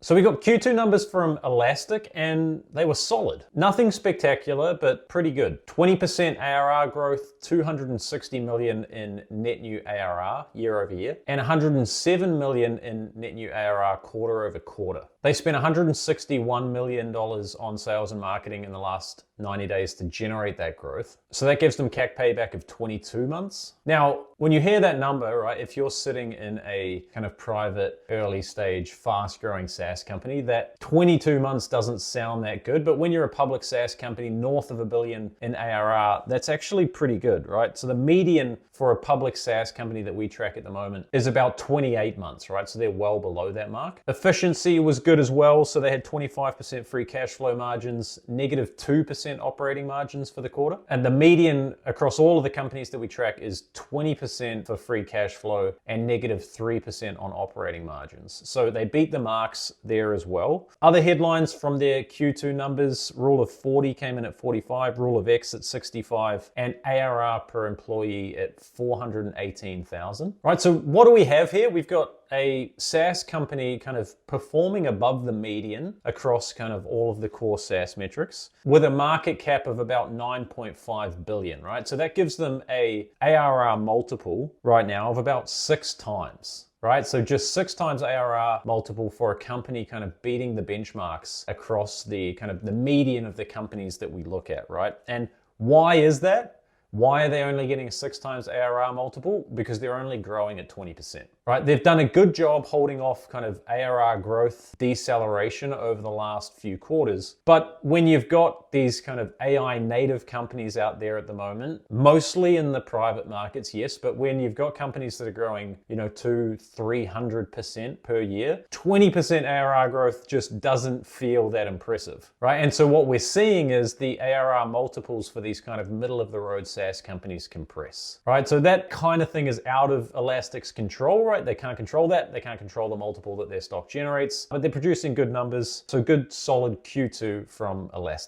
So we got Q2 numbers from Elastic and they were solid. Nothing spectacular, but pretty good. 20% ARR growth, 260 million in net new ARR year over year, and 107 million in net new ARR quarter over quarter. They spent $161 million on sales and marketing in the last 90 days to generate that growth. So that gives them CAC payback of 22 months. Now, when you hear that number, right, if you're sitting in a kind of private, early stage, fast growing SaaS company, that 22 months doesn't sound that good. But when you're a public SaaS company north of $1 billion in ARR, that's actually pretty good, right? So the median for a public SaaS company that we track at the moment is about 28 months, right? So they're well below that mark. Efficiency was good as well. So they had 25% free cash flow margins, negative 2% operating margins for the quarter. And the median across all of the companies that we track is 20% for free cash flow and negative 3% on operating margins. So they beat the marks there as well. Other headlines from their Q2 numbers: Rule of 40 came in at 45, Rule of X at 65, and ARR per employee at 418,000. Right, so what do we have here? We've got a SaaS company kind of performing above the median across kind of all of the core SaaS metrics with a market cap of about 9.5 billion, right? So that gives them a ARR multiple right now of about 6 times. Right, so just 6 times ARR multiple for a company kind of beating the benchmarks across the kind of the median of the companies that we look at, right? And why is that? Why are they only getting a 6 times ARR multiple? Because they're only growing at 20%, right? They've done a good job holding off kind of ARR growth deceleration over the last few quarters. But when you've got these kind of AI native companies out there at the moment, mostly in the private markets, yes, but when you've got companies that are growing, 200-300% per year, 20% ARR growth just doesn't feel that impressive, right? And so what we're seeing is the ARR multiples for these kind of middle of the road SaaS companies compress, right? So that kind of thing is out of Elastic's control, right? They can't control that. They can't control the multiple that their stock generates, but they're producing good numbers. So good, solid Q2 from Elastic.